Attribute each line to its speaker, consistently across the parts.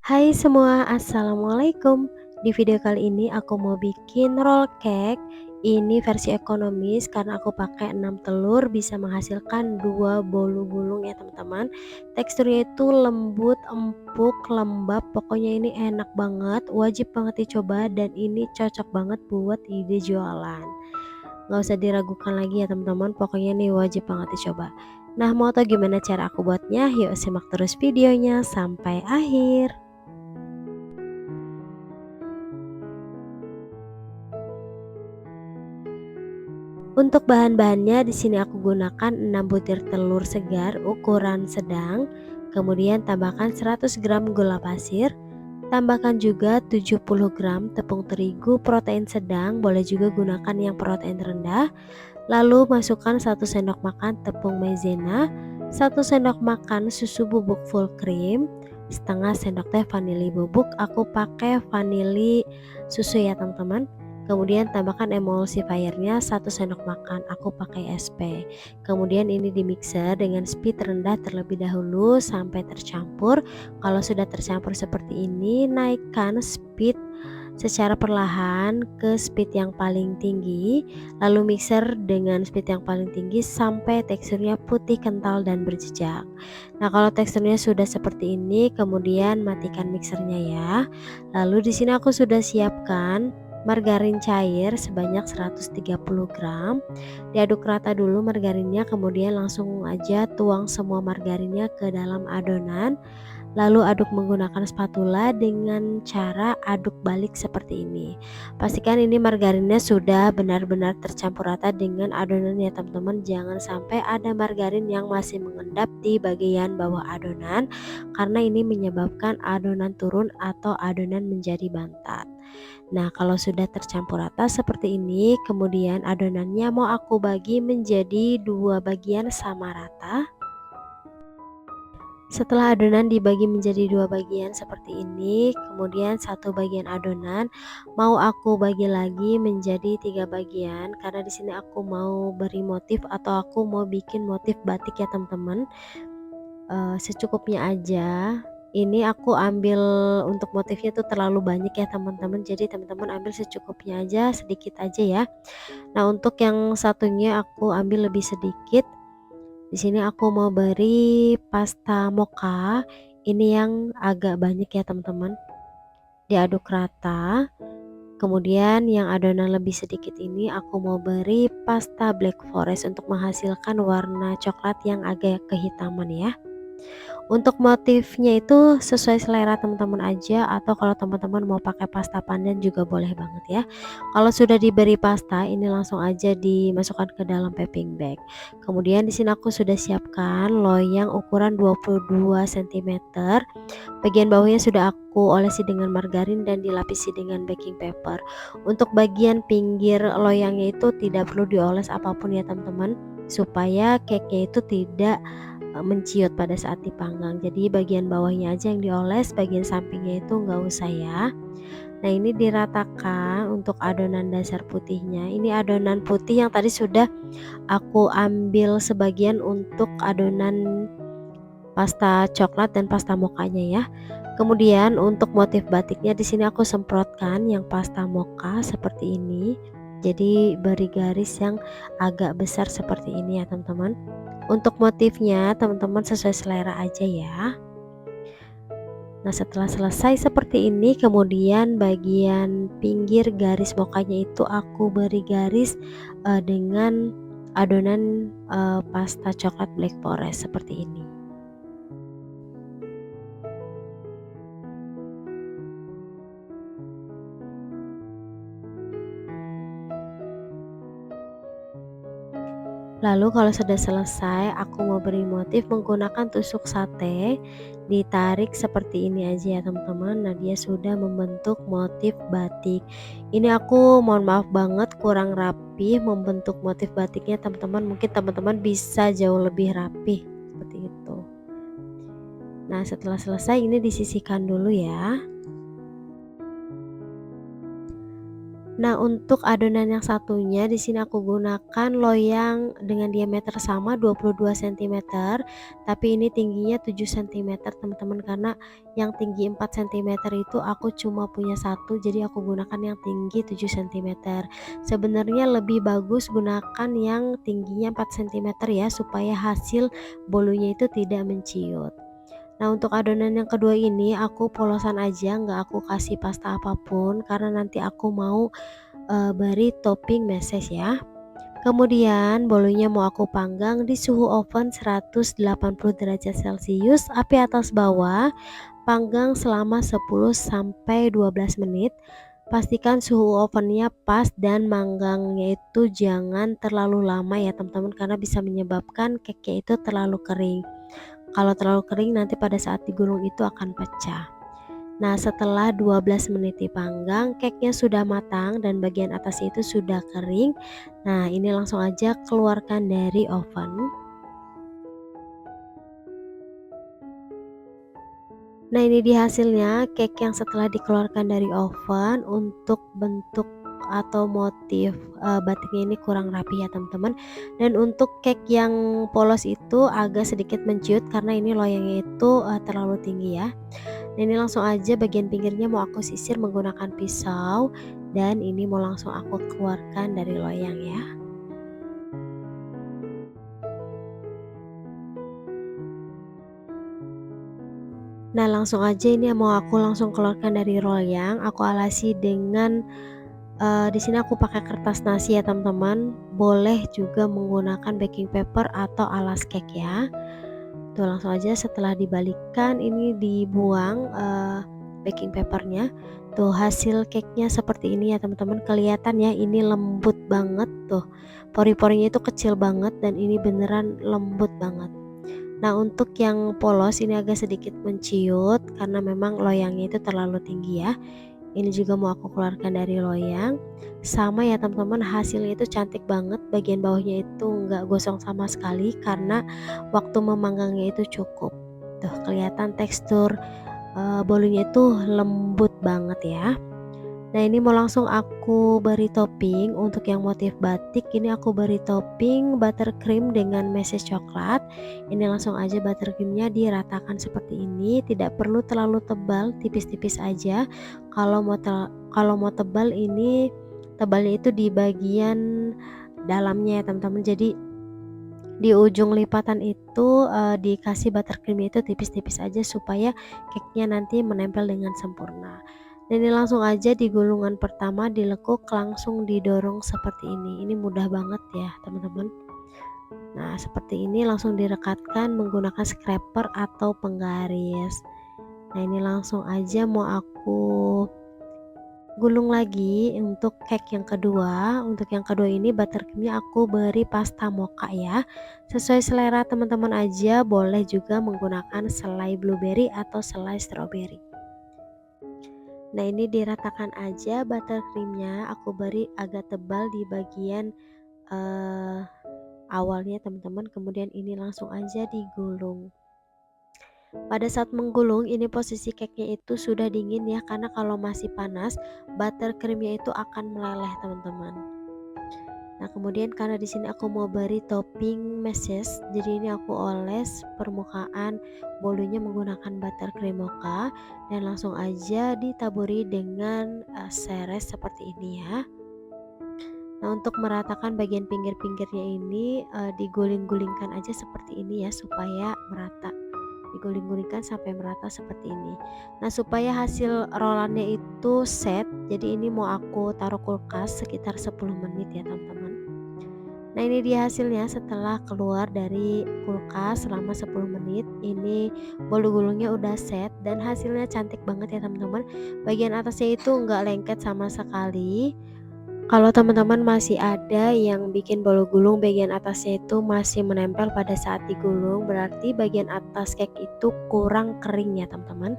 Speaker 1: Hai semua, assalamualaikum. Di video kali ini aku mau bikin roll cake. Ini versi ekonomis karena aku pakai 6 telur bisa menghasilkan 2 bolu gulung ya teman-teman. Teksturnya itu lembut, empuk, lembab. Pokoknya ini enak banget, wajib banget dicoba dan ini cocok banget buat ide jualan. Nggak usah diragukan lagi ya teman-teman, pokoknya ini wajib banget dicoba. Nah, mau tahu gimana cara aku buatnya? Yuk simak terus videonya sampai akhir. Untuk bahan-bahannya di sini aku gunakan 6 butir telur segar ukuran sedang, kemudian tambahkan 100 gram gula pasir, tambahkan juga 70 gram tepung terigu protein sedang, boleh juga gunakan yang protein rendah. Lalu masukkan 1 sendok makan tepung maizena, 1 sendok makan susu bubuk full cream, setengah sendok teh vanili bubuk, aku pakai vanili susu ya teman-teman. Kemudian tambahkan emulsifiernya 1 sendok makan, aku pakai SP. Kemudian ini di mixer dengan speed rendah terlebih dahulu sampai tercampur. Kalau sudah tercampur seperti ini, naikkan speed secara perlahan ke speed yang paling tinggi, lalu mixer dengan speed yang paling tinggi sampai teksturnya putih kental dan berjejak. Nah, kalau teksturnya sudah seperti ini, kemudian matikan mixernya ya. Lalu di sini aku sudah siapkan margarin cair sebanyak 130 gram. Diaduk rata dulu margarinnya, kemudian langsung aja tuang semua margarinnya ke dalam adonan. Lalu aduk menggunakan spatula dengan cara aduk balik seperti ini. Pastikan ini margarinnya sudah benar-benar tercampur rata dengan adonan ya teman-teman. Jangan sampai ada margarin yang masih mengendap di bagian bawah adonan, karena ini menyebabkan adonan turun atau adonan menjadi bantat. Nah, kalau sudah tercampur rata seperti ini, kemudian adonannya mau aku bagi menjadi 2 bagian sama rata. Setelah adonan dibagi menjadi 2 bagian seperti ini, kemudian satu bagian adonan mau aku bagi lagi menjadi 3 bagian, karena di sini aku mau beri motif atau aku mau bikin motif batik ya teman-teman. Secukupnya aja. Ini aku ambil untuk motifnya tuh terlalu banyak ya teman-teman, jadi teman-teman ambil secukupnya aja, sedikit aja ya. Nah, untuk yang satunya aku ambil lebih sedikit. Di sini aku mau beri pasta mocha. Ini yang agak banyak ya teman-teman. Diaduk rata. Kemudian yang adonan lebih sedikit ini aku mau beri pasta black forest untuk menghasilkan warna coklat yang agak kehitaman ya. Untuk motifnya itu sesuai selera teman-teman aja, atau kalau teman-teman mau pakai pasta pandan juga boleh banget ya. Kalau sudah diberi pasta, ini langsung aja dimasukkan ke dalam piping bag. Kemudian di sini aku sudah siapkan loyang ukuran 22 cm. Bagian bawahnya sudah aku olesi dengan margarin dan dilapisi dengan baking paper. Untuk bagian pinggir loyangnya itu tidak perlu dioles apapun ya teman-teman, supaya cake-nya itu tidak menciut pada saat dipanggang. Jadi bagian bawahnya aja yang dioles, bagian sampingnya itu nggak usah ya. Nah, ini diratakan untuk adonan dasar putihnya. Ini adonan putih yang tadi sudah aku ambil sebagian untuk adonan pasta coklat dan pasta mokanya ya. Kemudian untuk motif batiknya di sini aku semprotkan yang pasta mocha seperti ini. Jadi beri garis yang agak besar seperti ini ya teman-teman. Untuk motifnya teman-teman sesuai selera aja ya. Nah, setelah selesai seperti ini, kemudian bagian pinggir garis mokanya itu aku beri garis dengan adonan pasta coklat black forest seperti ini. Lalu kalau sudah selesai, aku mau beri motif menggunakan tusuk sate. Ditarik seperti ini aja ya teman-teman. Nah, dia sudah membentuk motif batik. Ini aku mohon maaf banget kurang rapi membentuk motif batiknya teman-teman. Mungkin teman-teman bisa jauh lebih rapi seperti itu. Nah, setelah selesai ini disisihkan dulu ya. Nah, untuk adonan yang satunya di sini aku gunakan loyang dengan diameter sama 22 cm, tapi ini tingginya 7 cm teman-teman, karena yang tinggi 4 cm itu aku cuma punya satu, jadi aku gunakan yang tinggi 7 cm. Sebenarnya lebih bagus gunakan yang tingginya 4 cm ya, supaya hasil bolunya itu tidak menciut. Nah, untuk adonan yang kedua ini aku polosan aja, nggak aku kasih pasta apapun karena nanti aku mau beri topping meses ya. Kemudian bolunya mau aku panggang di suhu oven 180 derajat Celcius, api atas bawah, panggang selama 10 sampai 12 menit. Pastikan suhu ovennya pas dan manggangnya itu jangan terlalu lama ya teman-teman, karena bisa menyebabkan cake itu terlalu kering. Kalau terlalu kering nanti pada saat digulung itu akan pecah. Nah, setelah 12 menit dipanggang, cake-nya sudah matang dan bagian atasnya itu sudah kering. Nah, ini langsung aja keluarkan dari oven. Nah, ini dia hasilnya, cake yang setelah dikeluarkan dari oven. Untuk bentuk atau motif batiknya ini kurang rapi ya teman-teman. Dan untuk cake yang polos itu agak sedikit menciut karena ini loyangnya itu terlalu tinggi ya. Nah, ini langsung aja bagian pinggirnya mau aku sisir menggunakan pisau, dan ini mau langsung aku keluarkan dari loyang ya. Nah, langsung aja ini mau aku langsung keluarkan dari loyang, aku alasi dengan di sini aku pakai kertas nasi ya teman-teman. Boleh juga menggunakan baking paper atau alas cake ya. Tuh, langsung aja setelah dibalikkan ini dibuang baking papernya. Tuh, hasil cake-nya seperti ini ya teman-teman. Kelihatan ya, ini lembut banget tuh. Pori-porinya itu kecil banget dan ini beneran lembut banget. Nah, untuk yang polos ini agak sedikit menciut karena memang loyangnya itu terlalu tinggi ya. Ini juga mau aku keluarkan dari loyang. Sama ya teman-teman, hasilnya itu cantik banget. Bagian bawahnya itu nggak gosong sama sekali karena waktu memanggangnya itu cukup. Tuh, kelihatan tekstur bolunya itu lembut banget ya. Nah, ini mau langsung aku beri topping. Untuk yang motif batik ini aku beri topping buttercream dengan meses coklat. Ini langsung aja buttercreamnya diratakan seperti ini, tidak perlu terlalu tebal, tipis-tipis aja. Kalau mau tebal ini tebalnya itu di bagian dalamnya ya teman-teman. Jadi di ujung lipatan itu dikasih buttercream itu tipis-tipis aja supaya cake-nya nanti menempel dengan sempurna. Dan ini langsung aja di gulungan pertama dilekuk, langsung didorong seperti ini. Ini mudah banget ya teman-teman. Nah, seperti ini langsung direkatkan menggunakan scraper atau penggaris. Nah, ini langsung aja mau aku gulung lagi untuk cake yang kedua. Untuk yang kedua ini buttercreamnya aku beri pasta mocha ya. Sesuai selera teman-teman aja, boleh juga menggunakan selai blueberry atau selai strawberry. Nah, ini diratakan aja buttercreamnya, aku beri agak tebal di bagian awalnya teman-teman. Kemudian ini langsung aja digulung. Pada saat menggulung ini posisi cake-nya itu sudah dingin ya, karena kalau masih panas buttercreamnya itu akan meleleh teman-teman. Nah, kemudian karena di sini aku mau beri topping meses, jadi ini aku oles permukaan bolunya menggunakan buttercream mocha dan langsung aja ditaburi dengan seres seperti ini ya. Nah, untuk meratakan bagian pinggir-pinggirnya ini diguling-gulingkan aja seperti ini ya, supaya merata. Diguling-gulingkan sampai merata seperti ini. Nah, supaya hasil rolannya itu set, jadi ini mau aku taruh kulkas sekitar 10 menit ya teman-teman. Nah, ini dia hasilnya setelah keluar dari kulkas selama 10 menit. Ini bolu gulungnya udah set dan hasilnya cantik banget ya teman-teman. Bagian atasnya itu nggak lengket sama sekali. Kalau teman-teman masih ada yang bikin bolu gulung bagian atasnya itu masih menempel pada saat digulung, berarti bagian atas cake itu kurang kering ya teman-teman.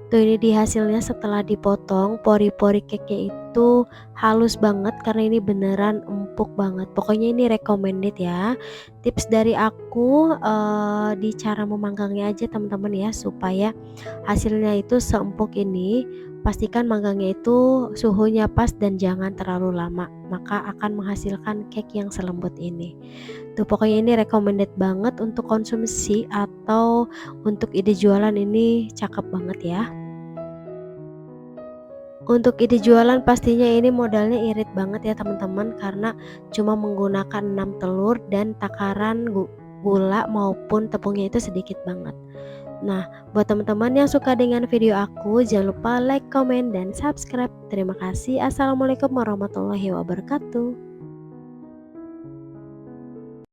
Speaker 1: Tuh, ini di hasilnya setelah dipotong, pori-pori cake-nya itu halus banget karena ini beneran empuk banget. Pokoknya ini recommended ya. Tips dari aku di cara memanggangnya aja teman-teman ya, supaya hasilnya itu seempuk ini. Pastikan manggangnya itu suhunya pas dan jangan terlalu lama, maka akan menghasilkan cake yang selembut ini. Tuh pokoknya ini recommended banget untuk konsumsi atau untuk ide jualan, ini cakep banget ya. Untuk ide jualan pastinya ini modalnya irit banget ya teman-teman, karena cuma menggunakan 6 telur dan takaran gula maupun tepungnya itu sedikit banget. Nah, buat teman-teman yang suka dengan video aku, jangan lupa like, comment, dan subscribe. Terima kasih. Assalamualaikum warahmatullahi wabarakatuh.